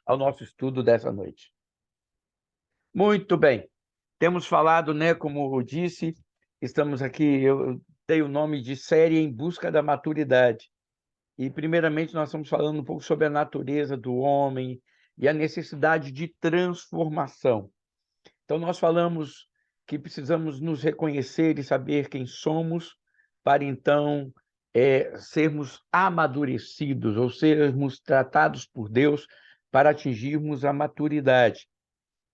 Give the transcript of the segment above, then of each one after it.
ao nosso estudo dessa noite. Muito bem. Temos falado, né, como eu disse, estamos aqui, eu dei o nome de série Em Busca da Maturidade. E, primeiramente, nós estamos falando um pouco sobre a natureza do homem e a necessidade de transformação. Então, nós falamos que precisamos nos reconhecer e saber quem somos para, então, sermos amadurecidos ou sermos tratados por Deus para atingirmos a maturidade.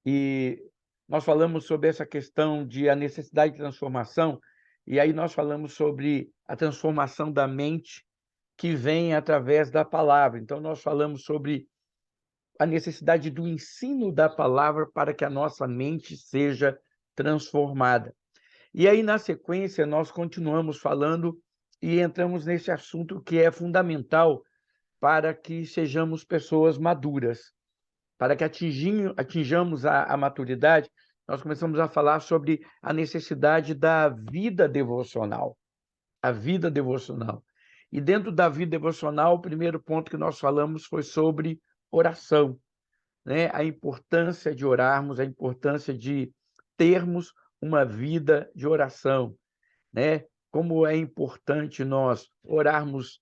E nós falamos sobre essa questão de a necessidade de transformação, e aí nós falamos sobre a transformação da mente que vem através da palavra. Então, nós falamos sobre a necessidade do ensino da palavra para que a nossa mente seja transformada. E aí, na sequência, nós continuamos falando e entramos nesse assunto que é fundamental para que sejamos pessoas maduras. Para que atinjamos a maturidade, nós começamos a falar sobre a necessidade da vida devocional. A vida devocional. E dentro da vida devocional, o primeiro ponto que nós falamos foi sobre oração, né? A importância de orarmos, a importância de termos uma vida de oração, né? Como é importante nós orarmos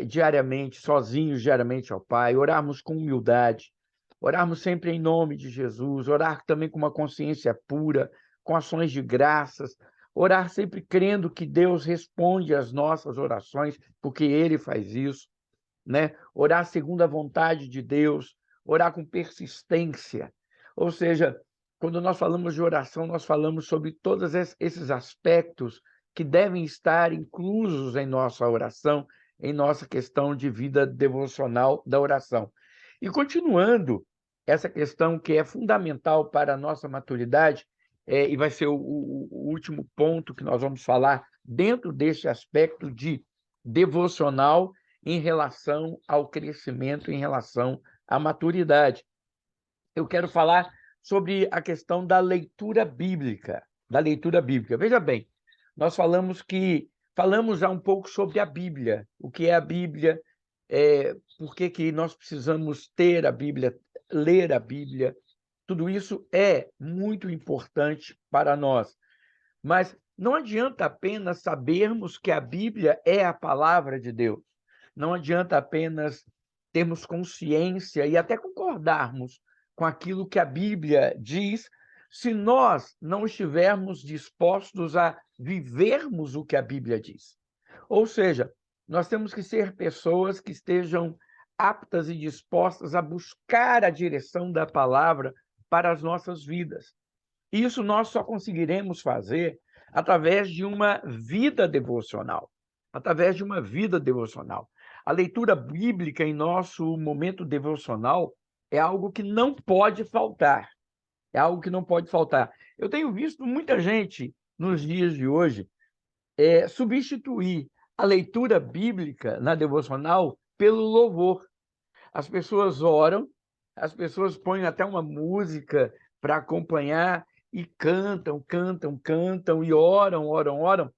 diariamente, sozinhos diariamente ao Pai, orarmos com humildade, orarmos sempre em nome de Jesus, orar também com uma consciência pura, com ações de graças, orar sempre crendo que Deus responde às nossas orações, porque Ele faz isso, né? Orar segundo a vontade de Deus, orar com persistência. Ou seja, quando nós falamos de oração, nós falamos sobre todos esses aspectos que devem estar inclusos em nossa oração, em nossa questão de vida devocional da oração. E continuando essa questão que é fundamental para a nossa maturidade, e vai ser o último ponto que nós vamos falar dentro desse aspecto de devocional em relação ao crescimento, em relação à maturidade. Eu quero falar sobre a questão da leitura bíblica, Veja bem, nós falamos já um pouco sobre a Bíblia, o que é a Bíblia, por que nós precisamos ter a Bíblia, ler a Bíblia, tudo isso é muito importante para nós. Mas não adianta apenas sabermos que a Bíblia é a palavra de Deus. Não adianta apenas termos consciência e até concordarmos com aquilo que a Bíblia diz, se nós não estivermos dispostos a vivermos o que a Bíblia diz. Ou seja, nós temos que ser pessoas que estejam aptas e dispostas a buscar a direção da palavra para as nossas vidas. Isso nós só conseguiremos fazer através de uma vida devocional. Através de uma vida devocional. A leitura bíblica em nosso momento devocional é algo que não pode faltar. É algo que não pode faltar. Eu tenho visto muita gente, nos dias de hoje, substituir a leitura bíblica na devocional pelo louvor. As pessoas oram, as pessoas põem até uma música para acompanhar e cantam, cantam, cantam e oram, oram, oram,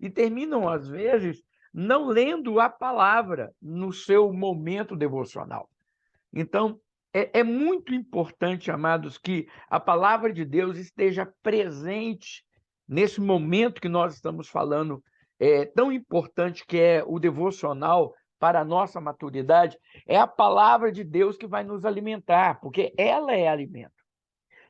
e terminam, às vezes, não lendo a palavra no seu momento devocional. Então, é muito importante, amados, que a palavra de Deus esteja presente nesse momento que nós estamos falando, tão importante que é o devocional para a nossa maturidade. É a palavra de Deus que vai nos alimentar, porque ela é alimento.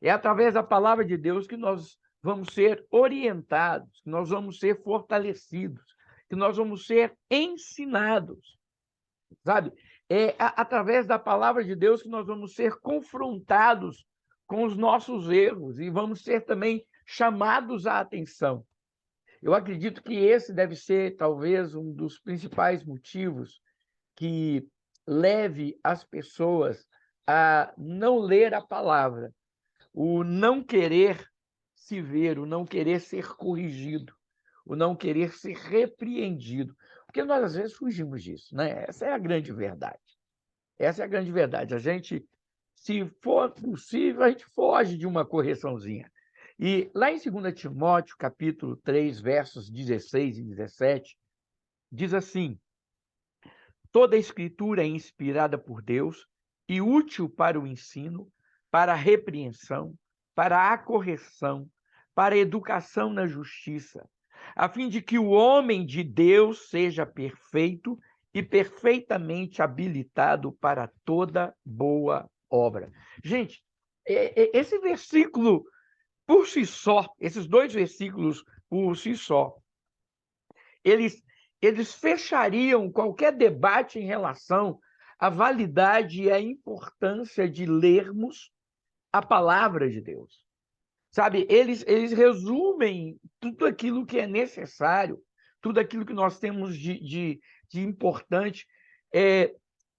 É através da palavra de Deus que nós vamos ser orientados, que nós vamos ser fortalecidos, que nós vamos ser ensinados, sabe? Através da palavra de Deus que nós vamos ser confrontados com os nossos erros e vamos ser também chamados à atenção. Eu acredito que esse deve ser, talvez, um dos principais motivos que leve as pessoas a não ler a palavra, o não querer se ver, o não querer ser corrigido, o não querer ser repreendido. Porque nós, às vezes, fugimos disso, né? Essa é a grande verdade. Essa é a grande verdade. A gente, se for possível, a gente foge de uma correçãozinha. E lá em 2 Timóteo, capítulo 3, versos 16 e 17, diz assim: toda a escritura é inspirada por Deus e útil para o ensino, para a repreensão, para a correção, para a educação na justiça, a fim de que o homem de Deus seja perfeito e perfeitamente habilitado para toda boa obra. Gente, esse versículo por si só, esses dois versículos por si só, eles fechariam qualquer debate em relação à validade e à importância de lermos a palavra de Deus. Sabe, eles resumem tudo aquilo que é necessário, tudo aquilo que nós temos de importante,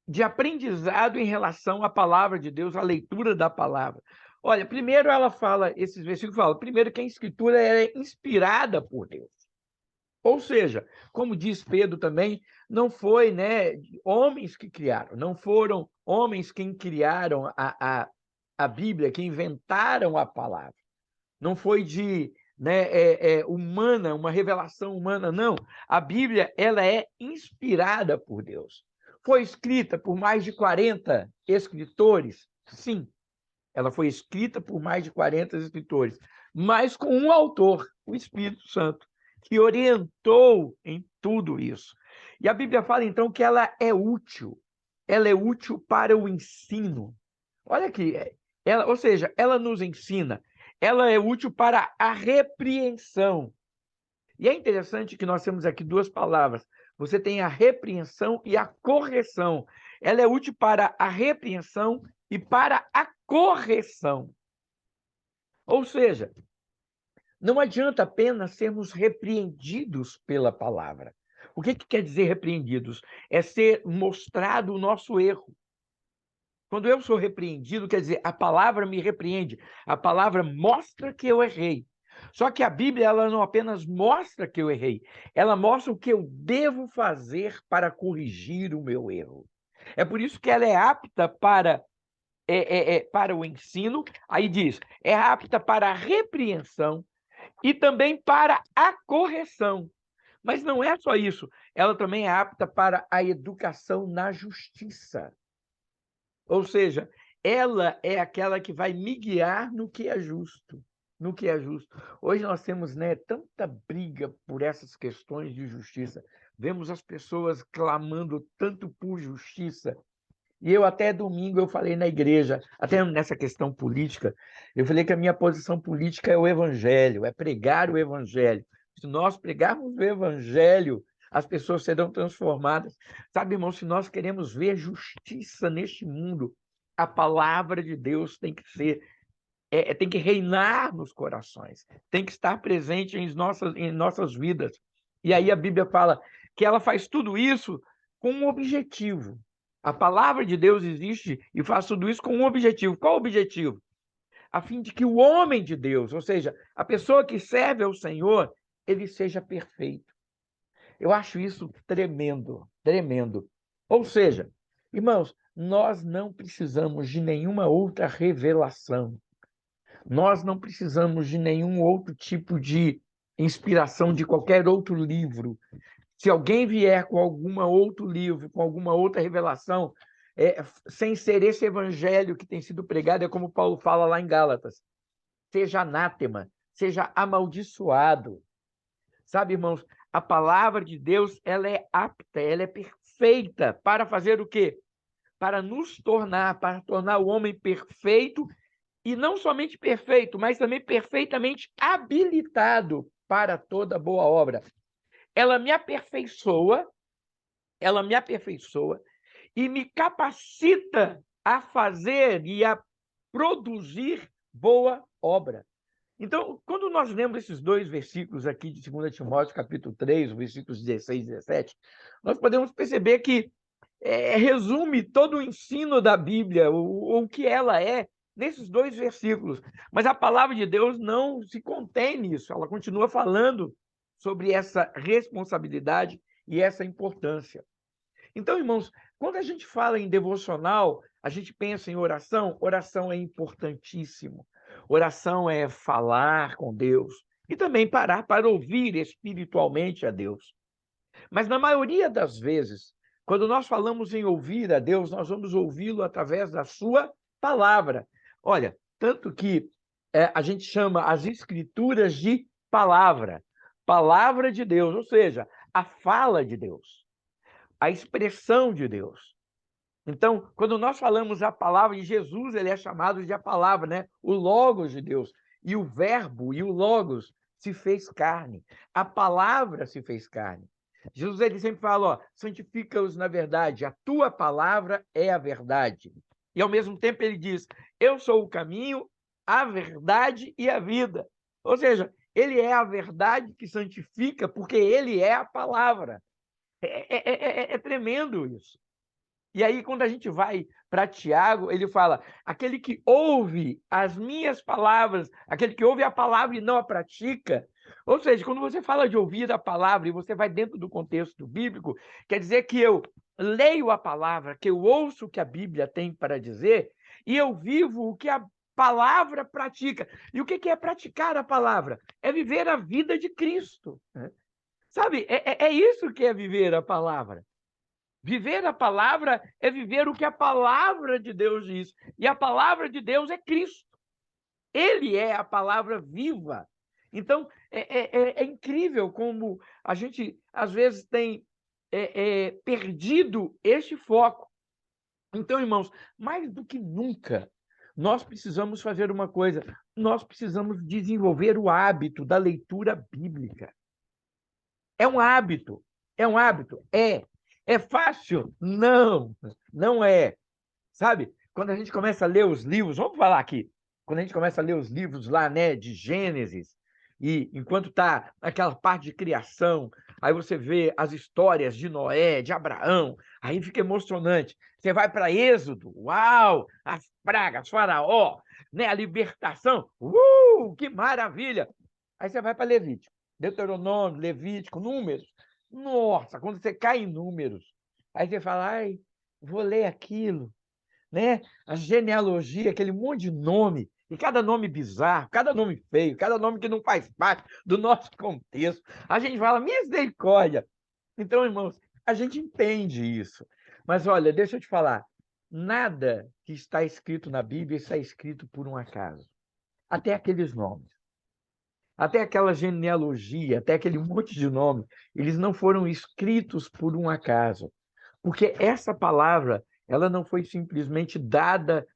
de aprendizado em relação à palavra de Deus, à leitura da palavra. Olha, primeiro ela fala, esses versículos falam, primeiro que a Escritura é inspirada por Deus. Ou seja, como diz Pedro também, não foi, né, homens que criaram, não foram homens quem criaram a Bíblia, que inventaram a palavra. Não foi de, né, humana, uma revelação humana, não. A Bíblia, ela é inspirada por Deus. Foi escrita por mais de 40 escritores? Sim, ela foi escrita por mais de 40 escritores, mas com um autor, o Espírito Santo, que orientou em tudo isso. E a Bíblia fala, então, que ela é útil para o ensino. Olha aqui, ou seja, ela nos ensina, ela é útil para a repreensão. E é interessante que nós temos aqui duas palavras. Você tem a repreensão e a correção. Ela é útil para a repreensão e para a correção. Ou seja, não adianta apenas sermos repreendidos pela palavra. O que quer dizer repreendidos? É ser mostrado o nosso erro. Quando eu sou repreendido, quer dizer, a palavra me repreende, a palavra mostra que eu errei. Só que a Bíblia, ela não apenas mostra que eu errei, ela mostra o que eu devo fazer para corrigir o meu erro. É por isso que ela é apta para o ensino, aí diz, é apta para a repreensão e também para a correção. Mas não é só isso, ela também é apta para a educação na justiça. Ou seja, ela é aquela que vai me guiar no que é justo, no que é justo. Hoje nós temos, né, tanta briga por essas questões de justiça. Vemos as pessoas clamando tanto por justiça. E eu até domingo eu falei na igreja, até nessa questão política, eu falei que a minha posição política é o evangelho, é pregar o evangelho. Se nós pregarmos o evangelho, as pessoas serão transformadas. Sabe, irmão, se nós queremos ver justiça neste mundo, a palavra de Deus tem que ser, tem que reinar nos corações, tem que estar presente em nossas vidas. E aí a Bíblia fala que ela faz tudo isso com um objetivo. A palavra de Deus existe e faz tudo isso com um objetivo. Qual o objetivo? A fim de que o homem de Deus, ou seja, a pessoa que serve ao Senhor, ele seja perfeito. Eu acho isso tremendo, tremendo. Ou seja, irmãos, nós não precisamos de nenhuma outra revelação. Nós não precisamos de nenhum outro tipo de inspiração de qualquer outro livro. Se alguém vier com algum outro livro, com alguma outra revelação, sem ser esse evangelho que tem sido pregado, é como Paulo fala lá em Gálatas, seja anátema, seja amaldiçoado. Sabe, irmãos, a palavra de Deus, ela é apta, ela é perfeita para fazer o quê? Para tornar o homem perfeito, e não somente perfeito, mas também perfeitamente habilitado para toda boa obra. Ela me aperfeiçoa e me capacita a fazer e a produzir boa obra. Então, quando nós lemos esses dois versículos aqui de 2 Timóteo, capítulo 3, versículos 16 e 17, nós podemos perceber que resume todo o ensino da Bíblia, o que ela é, nesses dois versículos. Mas a palavra de Deus não se contém nisso, ela continua falando sobre essa responsabilidade e essa importância. Então, irmãos, quando a gente fala em devocional, a gente pensa em oração, oração é importantíssimo. Oração é falar com Deus e também parar para ouvir espiritualmente a Deus. Mas na maioria das vezes, Quando nós falamos em ouvir a Deus, nós vamos ouvi-lo através da sua palavra. Olha, tanto que a gente chama as Escrituras de palavra, palavra de Deus, ou seja, a fala de Deus, a expressão de Deus. Então, quando nós falamos a palavra, e Jesus ele é chamado de a palavra, né? O Logos de Deus. E o Verbo e o Logos se fez carne. A palavra se fez carne. Jesus ele sempre fala, ó, santifica-os na verdade. A tua palavra é a verdade. E ao mesmo tempo ele diz, eu sou o caminho, a verdade e a vida. Ou seja, ele é a verdade que santifica, porque ele é a palavra. É tremendo isso. E aí, quando a gente vai para Tiago, ele fala: aquele que ouve as minhas palavras, aquele que ouve a palavra e não a pratica. Ou seja, quando você fala de ouvir a palavra e você vai dentro do contexto bíblico, quer dizer que eu leio a palavra, que eu ouço o que a Bíblia tem para dizer e eu vivo o que a palavra pratica. E o que é praticar a palavra? É viver a vida de Cristo. Sabe, é isso que é viver a palavra. Viver a palavra é viver o que a palavra de Deus diz. E a palavra de Deus é Cristo. Ele é a palavra viva. Então, é incrível como a gente, às vezes, tem perdido este foco. Então, irmãos, mais do que nunca, nós precisamos fazer uma coisa. Nós precisamos desenvolver o hábito da leitura bíblica. É um hábito. É um hábito? É. É fácil? Não, não é. Sabe? Quando a gente começa a ler os livros, vamos falar aqui, quando a gente começa a ler os livros lá, né, de Gênesis, e enquanto está aquela parte de criação, aí você vê as histórias de Noé, de Abraão, aí fica emocionante. Você vai para Êxodo, uau, as pragas, Faraó, né, a libertação, que maravilha! Aí você vai para Levítico, Deuteronômio, Levítico, Números. Nossa, quando você cai em Números, aí você fala, ai, vou ler aquilo, né? A genealogia, aquele monte de nome, e cada nome bizarro, cada nome feio, cada nome que não faz parte do nosso contexto. A gente fala, misericórdia. Então, irmãos, a gente entende isso. Mas olha, deixa eu te falar, nada que está escrito na Bíblia está escrito por um acaso. Até aqueles nomes. Até aquela genealogia, até aquele monte de nome, eles não foram escritos por um acaso. Porque essa palavra, ela não foi simplesmente dada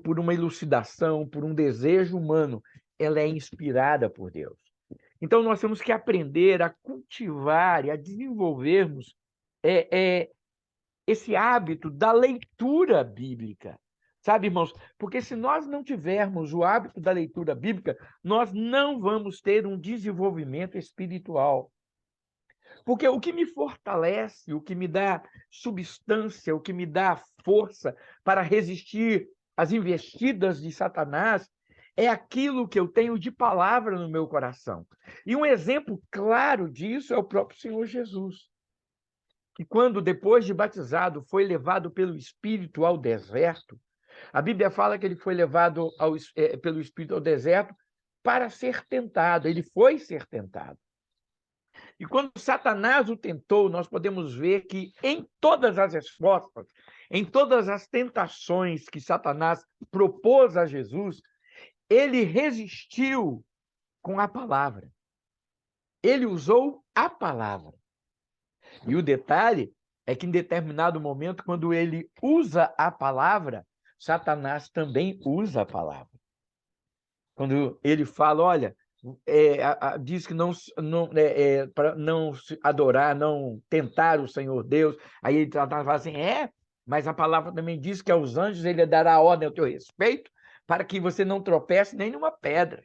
por uma elucidação, por um desejo humano. Ela é inspirada por Deus. Então, nós temos que aprender a cultivar e a desenvolvermos esse hábito da leitura bíblica. Sabe, irmãos? Porque se nós não tivermos o hábito da leitura bíblica, nós não vamos ter um desenvolvimento espiritual. Porque o que me fortalece, o que me dá substância, o que me dá força para resistir às investidas de Satanás, é aquilo que eu tenho de palavra no meu coração. E um exemplo claro disso é o próprio Senhor Jesus. Que quando, depois de batizado, foi levado pelo Espírito ao deserto, a Bíblia fala que ele foi levado pelo Espírito ao deserto para ser tentado. Ele foi ser tentado. E quando Satanás o tentou, nós podemos ver que em todas as respostas, em todas as tentações que Satanás propôs a Jesus, ele resistiu com a palavra. Ele usou a palavra. E o detalhe é que em determinado momento, quando ele usa a palavra, Satanás também usa a palavra. Quando ele fala, olha, diz que para não adorar, não tentar o Senhor Deus, aí ele fala assim, mas a palavra também diz que aos anjos ele dará ordem ao teu respeito para que você não tropece nem numa pedra.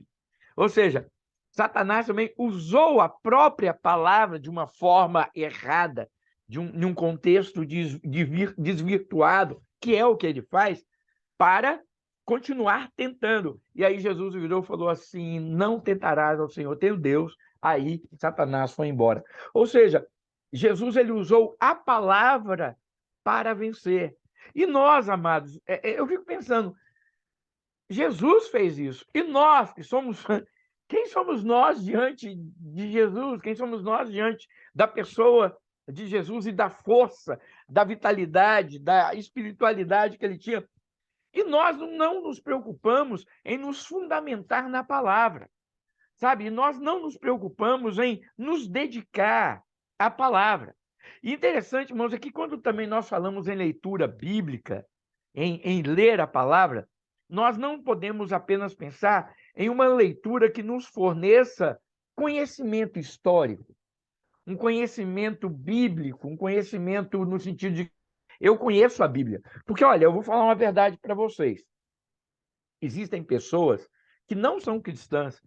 Ou seja, Satanás também usou a própria palavra de uma forma errada, em um contexto desvirtuado, que é o que ele faz, para continuar tentando. E aí Jesus virou e falou assim, não tentarás ao Senhor teu Deus. Aí Satanás foi embora. Ou seja, Jesus ele usou a palavra para vencer. E nós, amados, eu fico pensando, Jesus fez isso. E nós, que somos... Quem somos nós diante de Jesus? Quem somos nós diante da pessoa de Jesus e da força, da vitalidade, da espiritualidade que ele tinha. E nós não nos preocupamos em nos fundamentar na palavra, sabe? E nós não nos preocupamos em nos dedicar à palavra. E interessante, irmãos, é que quando também nós falamos em leitura bíblica, em ler a palavra, nós não podemos apenas pensar em uma leitura que nos forneça conhecimento histórico, um conhecimento bíblico, um conhecimento no sentido de eu conheço a Bíblia. Porque, olha, eu vou falar uma verdade para vocês. Existem pessoas que não são cristãs,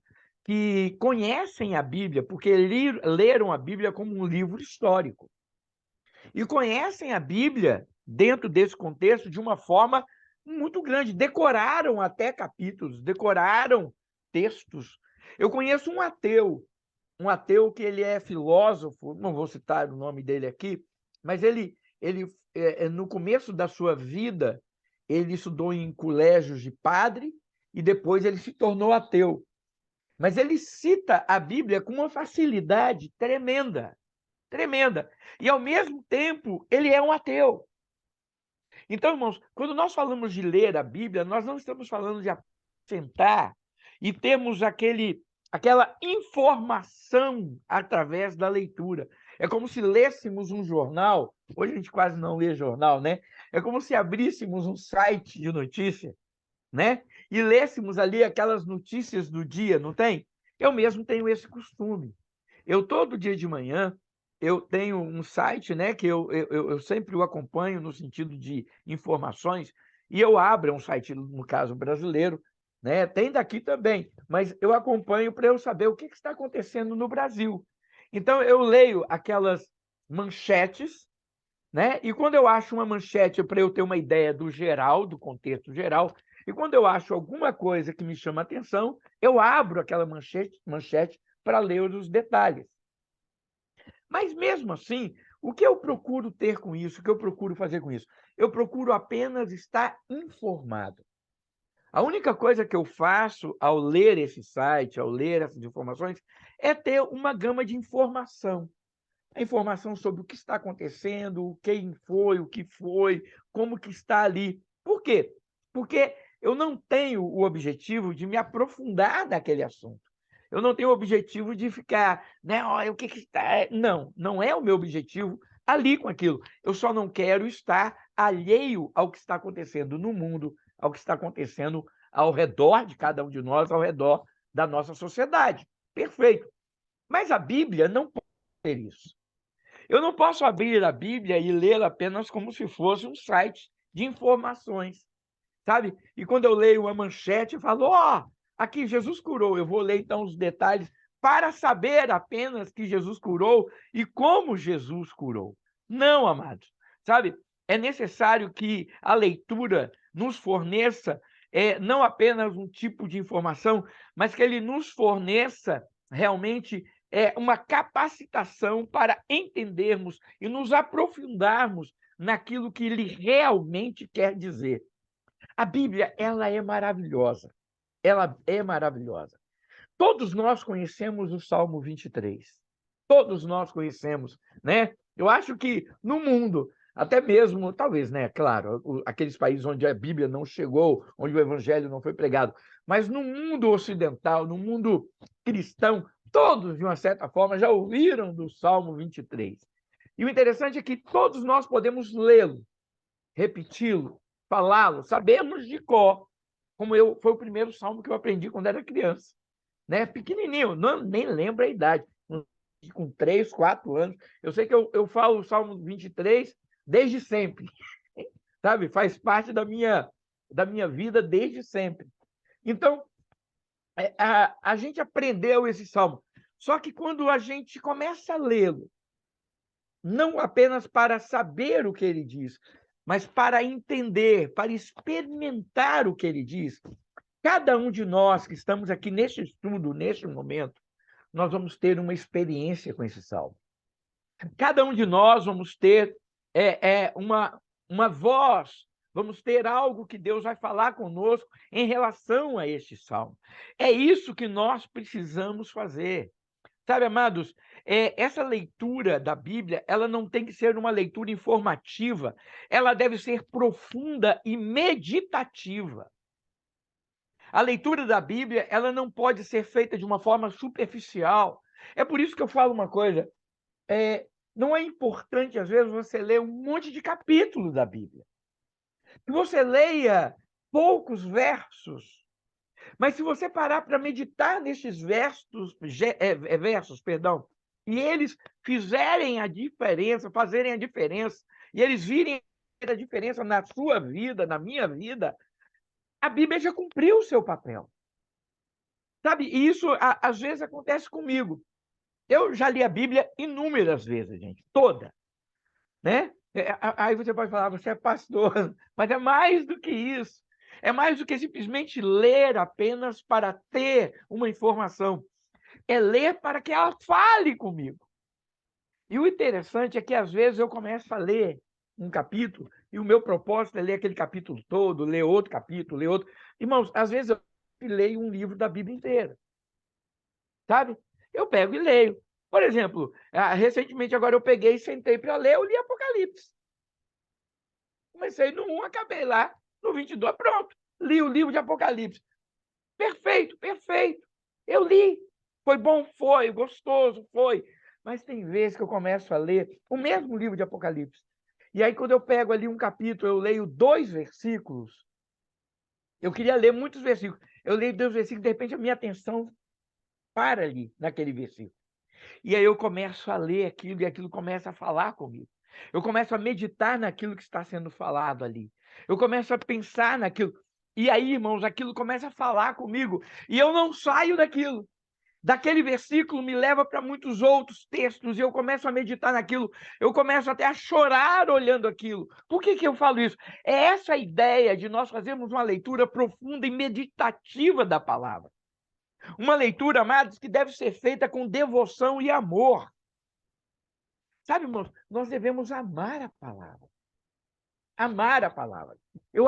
que conhecem a Bíblia porque leram a Bíblia como um livro histórico. E conhecem a Bíblia, dentro desse contexto, de uma forma muito grande. Decoraram até capítulos, decoraram textos. Eu conheço um ateu que ele é filósofo, não vou citar o nome dele aqui, mas ele no começo da sua vida, ele estudou em colégios de padre e depois ele se tornou ateu. Mas ele cita a Bíblia com uma facilidade tremenda, tremenda. E, ao mesmo tempo, ele é um ateu. Então, irmãos, quando nós falamos de ler a Bíblia, nós não estamos falando de sentar e termos aquela informação através da leitura. É como se lêssemos um jornal. Hoje a gente quase não lê jornal, né? É como se abríssemos um site de notícia, né? E lêssemos ali aquelas notícias do dia, não tem? Eu mesmo tenho esse costume. Eu, todo dia de manhã, eu tenho um site, né, que eu sempre o acompanho no sentido de informações, e eu abro um site, no caso brasileiro, né? Tem daqui também, mas eu acompanho para eu saber o que está acontecendo no Brasil. Então, eu leio aquelas manchetes, né? E quando eu acho uma manchete para eu ter uma ideia do geral, do contexto geral, e quando eu acho alguma coisa que me chama a atenção, eu abro aquela manchete para ler os detalhes. Mas, mesmo assim, o que eu procuro ter com isso? O que eu procuro fazer com isso? Eu procuro apenas estar informado. A única coisa que eu faço ao ler esse site, ao ler essas informações, é ter uma gama de informação. A informação sobre o que está acontecendo, quem foi, o que foi, como que está ali. Por quê? Porque eu não tenho o objetivo de me aprofundar naquele assunto. Eu não tenho o objetivo de ficar, né, olha, o que está... Não, não é o meu objetivo ali com aquilo. Eu só não quero estar alheio ao que está acontecendo no mundo, ao que está acontecendo ao redor de cada um de nós, ao redor da nossa sociedade. Perfeito. Mas a Bíblia não pode ser isso. Eu não posso abrir a Bíblia e lê-la apenas como se fosse um site de informações, sabe? E quando eu leio uma manchete, eu falo, aqui Jesus curou. Eu vou ler, então, os detalhes para saber apenas que Jesus curou e como Jesus curou. Não, amados, sabe? É necessário que a leitura nos forneça não apenas um tipo de informação, mas que ele nos forneça realmente uma capacitação para entendermos e nos aprofundarmos naquilo que ele realmente quer dizer. A Bíblia, ela é maravilhosa. Ela é maravilhosa. Todos nós conhecemos o Salmo 23. Todos nós conhecemos, né? Eu acho que no mundo, até mesmo, talvez, né? Claro, aqueles países onde a Bíblia não chegou, onde o Evangelho não foi pregado, mas no mundo ocidental, no mundo cristão, todos, de uma certa forma, já ouviram do Salmo 23. E o interessante é que todos nós podemos lê-lo, repeti-lo, falá-lo, sabemos de cor, como foi o primeiro salmo que eu aprendi quando era criança, né? Pequenininho, nem lembro a idade, com 3, 4 anos. Eu sei que eu falo o Salmo 23 desde sempre, sabe? Faz parte da minha vida desde sempre. Então, a gente aprendeu esse salmo. Só que quando a gente começa a lê-lo, não apenas para saber o que ele diz, mas para entender, para experimentar o que ele diz, cada um de nós que estamos aqui neste estudo, neste momento, nós vamos ter uma experiência com esse salmo. Cada um de nós vamos ter uma voz, vamos ter algo que Deus vai falar conosco em relação a este salmo. É isso que nós precisamos fazer. Sabe, amados, essa leitura da Bíblia, ela não tem que ser uma leitura informativa, ela deve ser profunda e meditativa. A leitura da Bíblia, ela não pode ser feita de uma forma superficial. É por isso que eu falo uma coisa, não é importante, às vezes, você ler um monte de capítulos da Bíblia. Que você leia poucos versos, mas se você parar para meditar nesses versos, perdão, e eles fazerem a diferença, e eles virem a diferença na sua vida, na minha vida, a Bíblia já cumpriu o seu papel. Sabe? E isso às vezes acontece comigo. Eu já li a Bíblia inúmeras vezes, gente, toda, né? Aí você pode falar, você é pastor, mas é mais do que isso. É mais do que simplesmente ler apenas para ter uma informação. É ler para que ela fale comigo. E o interessante é que, às vezes, eu começo a ler um capítulo e o meu propósito é ler aquele capítulo todo, ler outro capítulo, ler outro. Irmãos, às vezes eu leio um livro da Bíblia inteira, sabe? Eu pego e leio. Por exemplo, recentemente agora eu peguei e sentei para ler, eu li Apocalipse. Comecei no 1, acabei lá no 22, pronto. Li o livro de Apocalipse. Perfeito, perfeito. Eu li. Foi bom? Foi. Gostoso? Foi. Mas tem vezes que eu começo a ler o mesmo livro de Apocalipse. E aí, quando eu pego ali um capítulo, eu leio 2 versículos. Eu queria ler muitos versículos. Eu leio 2 versículos, de repente a minha atenção para ali, naquele versículo. E aí eu começo a ler aquilo e aquilo começa a falar comigo. Eu começo a meditar naquilo que está sendo falado ali. Eu começo a pensar naquilo. E aí, irmãos, aquilo começa a falar comigo. E eu não saio daquilo. Daquele versículo me leva para muitos outros textos e eu começo a meditar naquilo. Eu começo até a chorar olhando aquilo. Por que eu falo isso? É essa a ideia de nós fazermos uma leitura profunda e meditativa da palavra. Uma leitura, amados, que deve ser feita com devoção e amor. Sabe, irmãos, nós devemos amar a palavra. Amar a palavra. Eu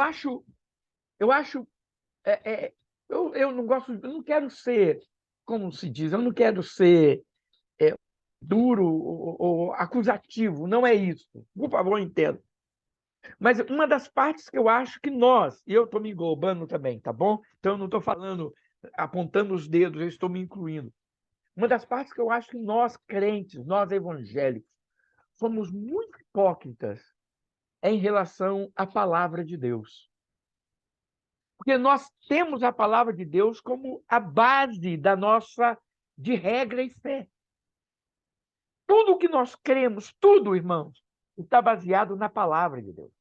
não gosto, eu não quero ser, como se diz, eu não quero ser duro ou acusativo, não é isso. Por favor, entenda. Mas uma das partes que eu acho que nós, e eu estou me englobando também, tá bom? Então eu não estou falando, apontando os dedos, eu estou me incluindo. Uma das partes que eu acho que nós crentes, nós evangélicos, somos muito hipócritas em relação à palavra de Deus. Porque nós temos a palavra de Deus como a base da nossa de regra e fé. Tudo o que nós cremos, tudo, irmãos, está baseado na palavra de Deus.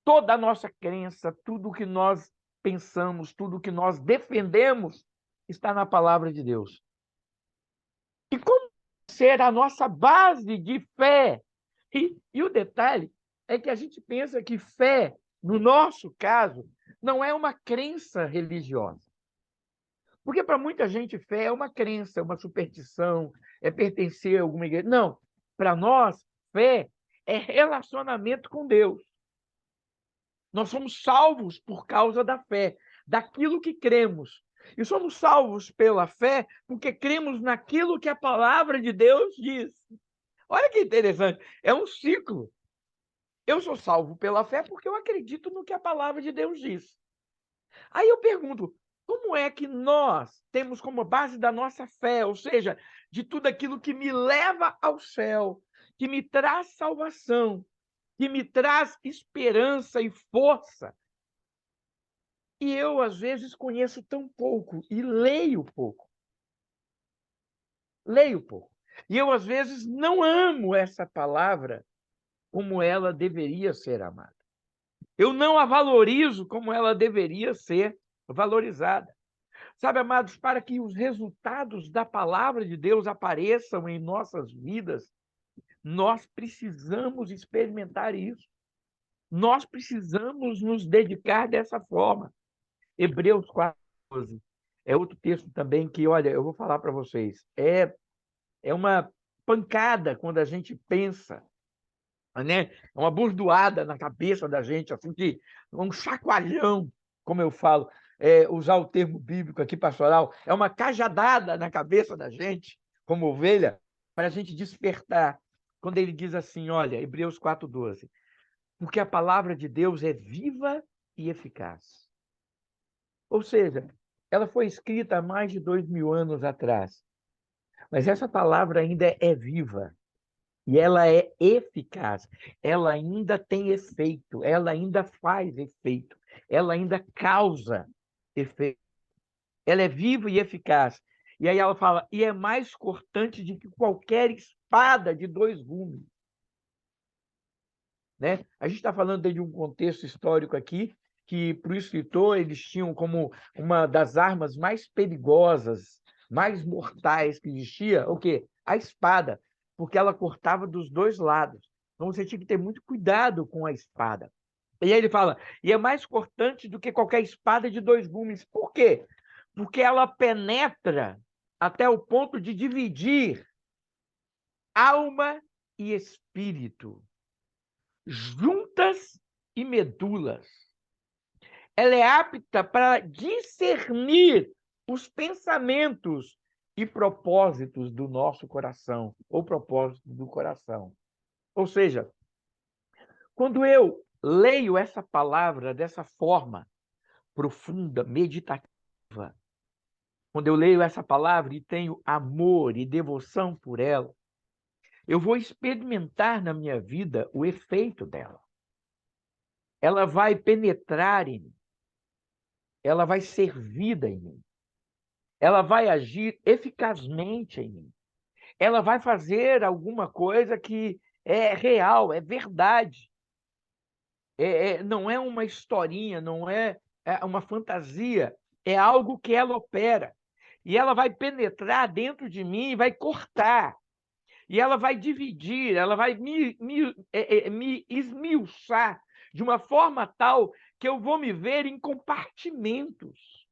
Toda a nossa crença, tudo o que nós pensamos, tudo o que nós defendemos está na palavra de Deus. E como ser a nossa base de fé? E o detalhe é que a gente pensa que fé, no nosso caso, não é uma crença religiosa. Porque para muita gente fé é uma crença, é uma superstição, é pertencer a alguma igreja. Não, para nós, fé é relacionamento com Deus. Nós somos salvos por causa da fé, daquilo que cremos. E somos salvos pela fé porque cremos naquilo que a palavra de Deus diz. Olha que interessante, é um ciclo. Eu sou salvo pela fé porque eu acredito no que a palavra de Deus diz. Aí eu pergunto, como é que nós temos como base da nossa fé, ou seja, de tudo aquilo que me leva ao céu, que me traz salvação, que me traz esperança e força, e eu, às vezes, conheço tão pouco e leio pouco. Leio pouco. E eu, às vezes, não amo essa palavra como ela deveria ser amada. Eu não a valorizo como ela deveria ser valorizada. Sabe, amados, para que os resultados da palavra de Deus apareçam em nossas vidas, nós precisamos experimentar isso. Nós precisamos nos dedicar dessa forma. Hebreus 4:12 é outro texto também que, olha, eu vou falar para vocês, é uma pancada quando a gente pensa, né? É uma burdoada na cabeça da gente, assim, de um chacoalhão, como eu falo, usar o termo bíblico aqui, pastoral, é uma cajadada na cabeça da gente, como ovelha, para a gente despertar, quando ele diz assim, olha, Hebreus 4:12, porque a palavra de Deus é viva e eficaz. Ou seja, ela foi escrita há mais de 2000 anos atrás, mas essa palavra ainda é viva e ela é eficaz. Ela ainda tem efeito, ela ainda faz efeito, ela ainda causa efeito. Ela é viva e eficaz. E aí ela fala, e é mais cortante do que qualquer espada de 2 gumes. Né? A gente está falando de um contexto histórico aqui, que para o escritor eles tinham como uma das armas mais perigosas, mais mortais que existia, o quê? A espada, porque ela cortava dos 2 lados. Então você tinha que ter muito cuidado com a espada. E aí ele fala, e é mais cortante do que qualquer espada de 2 gumes. Por quê? Porque ela penetra até o ponto de dividir alma e espírito, juntas e medulas. Ela é apta para discernir os pensamentos e propósitos do nosso coração, ou propósito do coração. Ou seja, quando eu leio essa palavra dessa forma profunda, meditativa, quando eu leio essa palavra e tenho amor e devoção por ela, eu vou experimentar na minha vida o efeito dela. Ela vai penetrar em mim. Ela vai ser vida em mim. Ela vai agir eficazmente em mim. Ela vai fazer alguma coisa que é real, é verdade. Não é uma historinha, não é uma fantasia. É algo que ela opera. E ela vai penetrar dentro de mim e vai cortar. E ela vai dividir, ela vai me esmiuçar de uma forma tal que eu vou me ver em compartimentos.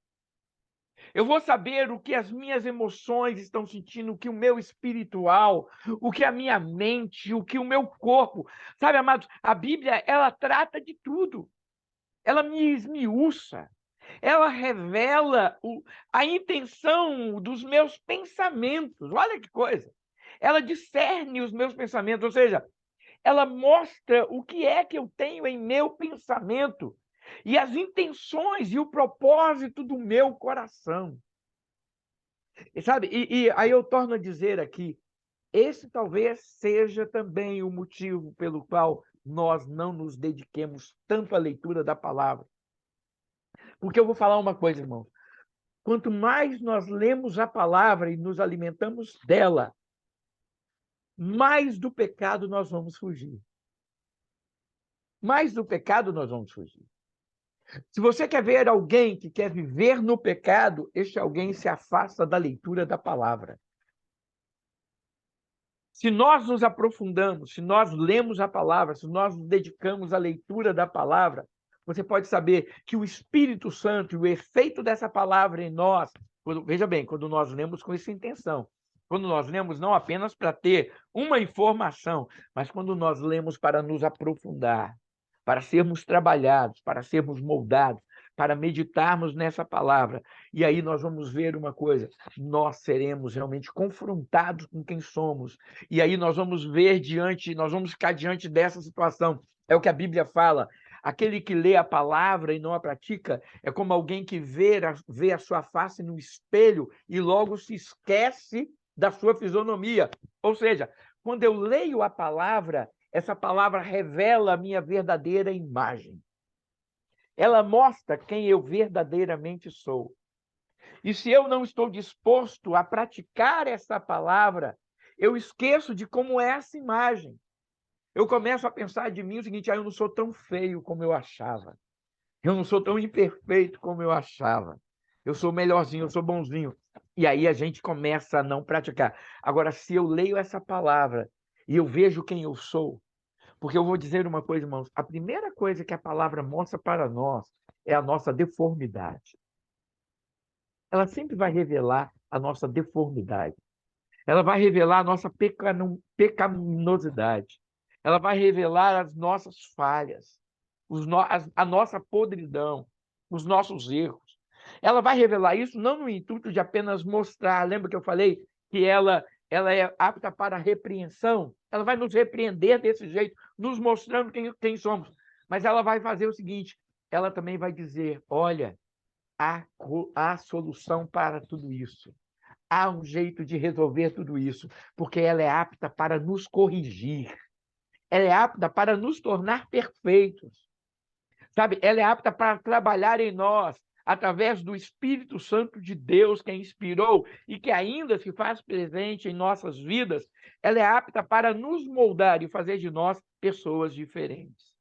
Eu vou saber o que as minhas emoções estão sentindo, o que o meu espiritual, o que a minha mente, o que o meu corpo. Sabe, amados, a Bíblia, ela trata de tudo. Ela me esmiuça. Ela revela a intenção dos meus pensamentos. Olha que coisa. Ela discerne os meus pensamentos, ou seja, ela mostra o que é que eu tenho em meu pensamento e as intenções e o propósito do meu coração. E, sabe? E aí eu torno a dizer aqui, esse talvez seja também o motivo pelo qual nós não nos dediquemos tanto à leitura da palavra. Porque eu vou falar uma coisa, irmão. Quanto mais nós lemos a palavra e nos alimentamos dela, mais do pecado nós vamos fugir. Mais do pecado nós vamos fugir. Se você quer ver alguém que quer viver no pecado, este alguém se afasta da leitura da palavra. Se nós nos aprofundamos, se nós lemos a palavra, se nós nos dedicamos à leitura da palavra, você pode saber que o Espírito Santo e o efeito dessa palavra em nós, veja bem, quando nós lemos com essa intenção, quando nós lemos não apenas para ter uma informação, mas quando nós lemos para nos aprofundar, para sermos trabalhados, para sermos moldados, para meditarmos nessa palavra. E aí nós vamos ver uma coisa, nós seremos realmente confrontados com quem somos. E aí nós vamos nós vamos ficar diante dessa situação. É o que a Bíblia fala. Aquele que lê a palavra e não a pratica é como alguém que vê a sua face no espelho e logo se esquece da sua fisionomia. Ou seja, quando eu leio a palavra, essa palavra revela a minha verdadeira imagem. Ela mostra quem eu verdadeiramente sou. E se eu não estou disposto a praticar essa palavra, eu esqueço de como é essa imagem. Eu começo a pensar de mim o seguinte, eu não sou tão feio como eu achava. Eu não sou tão imperfeito como eu achava. Eu sou melhorzinho, eu sou bonzinho. E aí a gente começa a não praticar. Agora, se eu leio essa palavra e eu vejo quem eu sou, porque eu vou dizer uma coisa, irmãos, a primeira coisa que a palavra mostra para nós é a nossa deformidade. Ela sempre vai revelar a nossa deformidade. Ela vai revelar a nossa pecaminosidade. Ela vai revelar as nossas falhas, a nossa podridão, os nossos erros. Ela vai revelar isso não no intuito de apenas mostrar. Lembra que eu falei que ela ela é apta para a repreensão, ela vai nos repreender desse jeito, nos mostrando quem somos. Mas ela vai fazer o seguinte, ela também vai dizer, olha, há solução para tudo isso. Há um jeito de resolver tudo isso, porque ela é apta para nos corrigir. Ela é apta para nos tornar perfeitos. Sabe? Ela é apta para trabalhar em nós, através do Espírito Santo de Deus, que a inspirou e que ainda se faz presente em nossas vidas. Ela é apta para nos moldar e fazer de nós pessoas diferentes.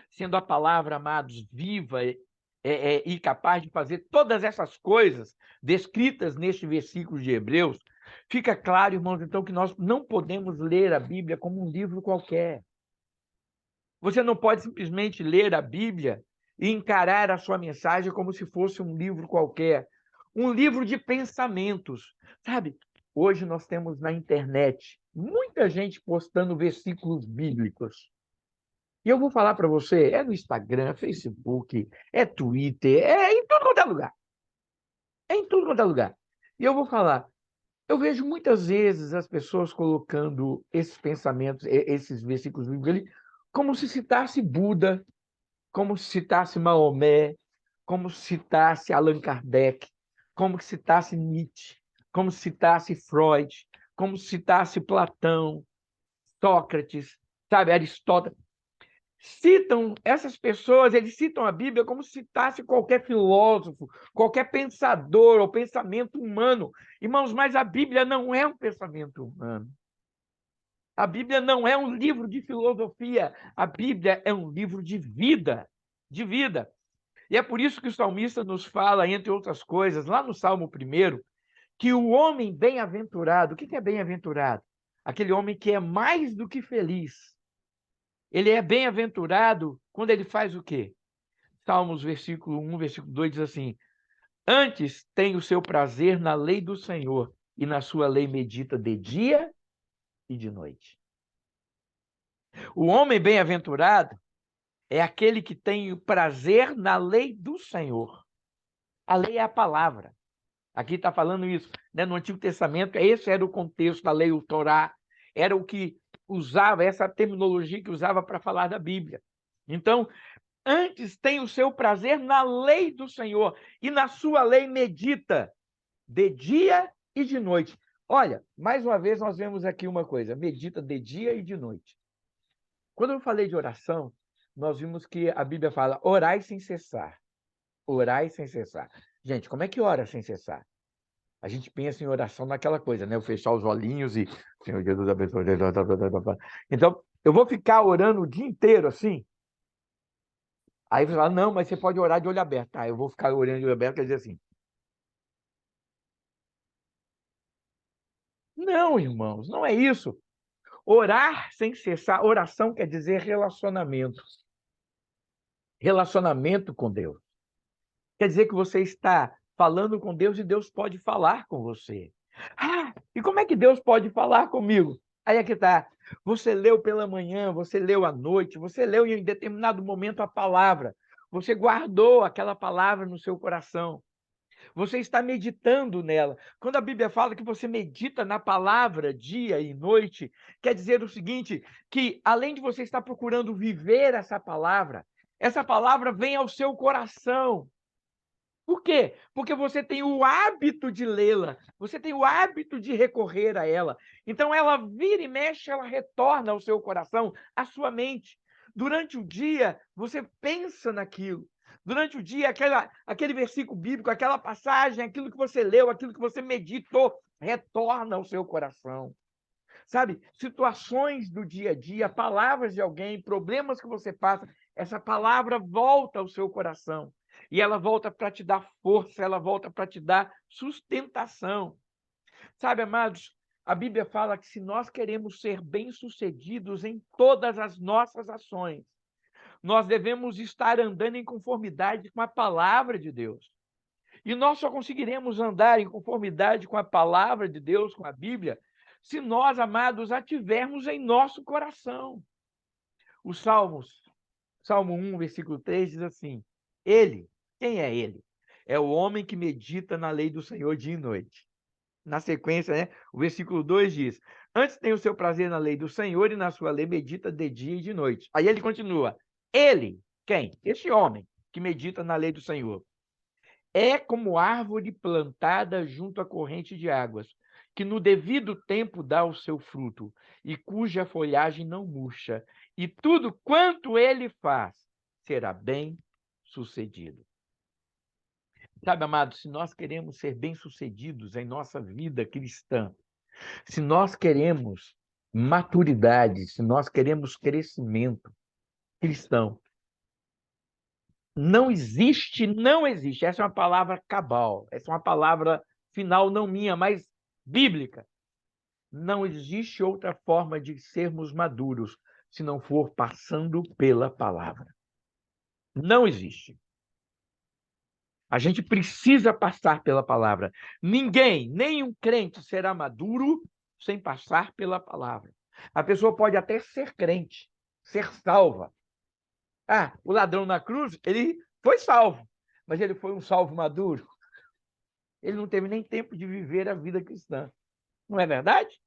Sendo a palavra, amados, viva e capaz de fazer todas essas coisas descritas neste versículo de Hebreus, fica claro, irmãos, então, que nós não podemos ler a Bíblia como um livro qualquer. Você não pode simplesmente ler a Bíblia e encarar a sua mensagem como se fosse um livro qualquer, um livro de pensamentos. Sabe, hoje nós temos na internet muita gente postando versículos bíblicos. E eu vou falar para você, é no Instagram, Facebook, é Twitter, é em tudo quanto é lugar. É em tudo quanto é lugar. E eu vou falar, eu vejo muitas vezes as pessoas colocando esses pensamentos, esses versículos bíblicos ali, como se citasse Buda, como se citasse Maomé, como se citasse Allan Kardec, como se citasse Nietzsche, como se citasse Freud, como se citasse Platão, Sócrates, sabe, Aristóteles. Citam essas pessoas, eles citam a Bíblia como se citasse qualquer filósofo, qualquer pensador ou pensamento humano. Irmãos, mas a Bíblia não é um pensamento humano. A Bíblia não é um livro de filosofia, a Bíblia é um livro de vida, de vida. E é por isso que o salmista nos fala, entre outras coisas, lá no Salmo 1, que o homem bem-aventurado, o que é bem-aventurado? Aquele homem que é mais do que feliz. Ele é bem-aventurado quando ele faz o quê? Salmos, versículo 1, versículo 2 diz assim: antes tem o seu prazer na lei do Senhor, e na sua lei medita de dia e de noite. O homem bem-aventurado é aquele que tem o prazer na lei do Senhor. A lei é a palavra. Aqui está falando isso, né? No Antigo Testamento, esse era o contexto da lei, o Torá, era o que usava, essa terminologia que usava para falar da Bíblia. Então, antes tem o seu prazer na lei do Senhor, e na sua lei medita de dia e de noite. Olha, mais uma vez nós vemos aqui uma coisa, medita de dia e de noite. Quando eu falei de oração, nós vimos que a Bíblia fala, orai sem cessar. Orai sem cessar. Gente, como é que ora sem cessar? A gente pensa em oração naquela coisa, né? Eu fechar os olhinhos e Senhor Jesus abençoe. Então, eu vou ficar orando o dia inteiro assim? Aí você fala, não, mas você pode orar de olho aberto. Tá, eu vou ficar orando de olho aberto, quer dizer assim. Não, irmãos, não é isso. Orar sem cessar, oração quer dizer relacionamento. Relacionamento com Deus. Quer dizer que você está falando com Deus e Deus pode falar com você. Ah, e como é que Deus pode falar comigo? Aí é que está. Você leu pela manhã, você leu à noite, você leu em determinado momento a palavra. Você guardou aquela palavra no seu coração. Você está meditando nela. Quando a Bíblia fala que você medita na palavra dia e noite, quer dizer o seguinte, que além de você estar procurando viver essa palavra vem ao seu coração. Por quê? Porque você tem o hábito de lê-la, você tem o hábito de recorrer a ela. Então, ela vira e mexe, ela retorna ao seu coração, à sua mente. Durante o dia, você pensa naquilo. Durante o dia, aquele versículo bíblico, aquela passagem, aquilo que você leu, aquilo que você meditou, retorna ao seu coração. Sabe? Situações do dia a dia, palavras de alguém, problemas que você passa, essa palavra volta ao seu coração. E ela volta para te dar força, ela volta para te dar sustentação. Sabe, amados, a Bíblia fala que se nós queremos ser bem-sucedidos em todas as nossas ações, nós devemos estar andando em conformidade com a palavra de Deus. E nós só conseguiremos andar em conformidade com a palavra de Deus, com a Bíblia, se nós, amados, a tivermos em nosso coração. O Salmo 1, versículo 3 diz assim, ele, quem é ele? É o homem que medita na lei do Senhor dia e noite. na sequência, né? O versículo 2 diz: Antes tem o seu prazer na lei do Senhor, e na sua lei medita de dia e de noite. Aí ele continua: Ele, quem? Este homem que medita na lei do Senhor, é como árvore plantada junto à corrente de águas, que no devido tempo dá o seu fruto, e cuja folhagem não murcha, e tudo quanto ele faz será bem sucedido. Sabe, amados, se nós queremos ser bem-sucedidos em nossa vida cristã, se nós queremos maturidade, se nós queremos crescimento cristão, não existe, essa é uma palavra cabal, essa é uma palavra final não minha, mas bíblica. Não existe outra forma de sermos maduros se não for passando pela palavra. Não existe. A gente precisa passar pela palavra. Ninguém, nenhum crente será maduro sem passar pela palavra. A pessoa pode até ser crente, ser salva. Ah, o ladrão na cruz, ele foi salvo, mas ele foi um salvo maduro. Ele não teve nem tempo de viver a vida cristã. Não é verdade?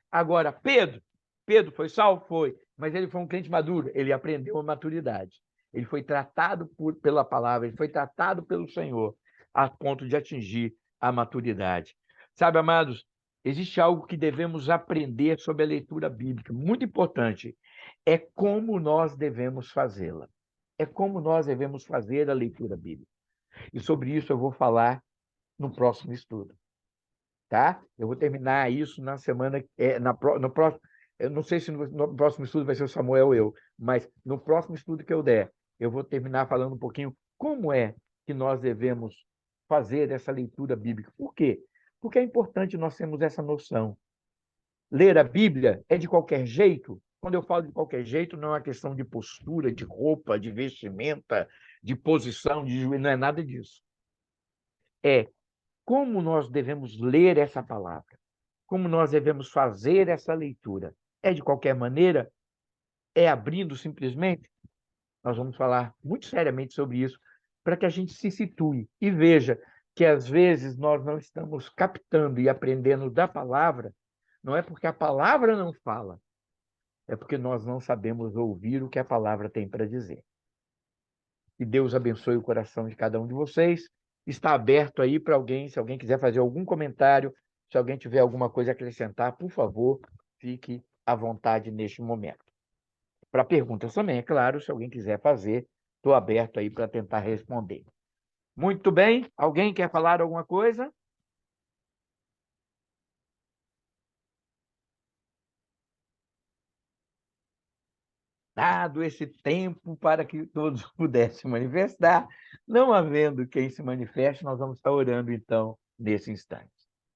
Agora, Pedro foi salvo? Foi, mas ele foi um crente maduro, ele aprendeu a maturidade. Ele foi tratado pela palavra, ele foi tratado pelo Senhor, a ponto de atingir a maturidade. Sabe, amados, existe algo que devemos aprender sobre a leitura bíblica, muito importante. É como nós devemos fazê-la. É como nós devemos fazer a leitura bíblica. E sobre isso eu vou falar no próximo estudo. Tá? Eu vou terminar isso na semana, no próximo, eu não sei se no próximo estudo vai ser o Samuel ou eu, mas no próximo estudo que eu der, eu vou terminar falando um pouquinho como é que nós devemos fazer essa leitura bíblica. Por quê? Porque é importante nós termos essa noção. Ler a Bíblia é de qualquer jeito. Quando eu falo de qualquer jeito, não é uma questão de postura, de roupa, de vestimenta, de posição, de joelho, não é nada disso. É como nós devemos ler essa palavra, como nós devemos fazer essa leitura. É de qualquer maneira? É abrindo simplesmente? Nós vamos falar muito seriamente sobre isso, para que a gente se situe e veja que às vezes nós não estamos captando e aprendendo da palavra, não é porque a palavra não fala, é porque nós não sabemos ouvir o que a palavra tem para dizer. Que Deus abençoe o coração de cada um de vocês. Está aberto aí para alguém, se alguém quiser fazer algum comentário, se alguém tiver alguma coisa a acrescentar, por favor, fique à vontade neste momento. Para perguntas também, é claro, se alguém quiser fazer, estou aberto aí para tentar responder. Muito bem, alguém quer falar alguma coisa? Dado esse tempo para que todos pudessem manifestar, não havendo quem se manifeste, nós vamos estar orando então nesse instante.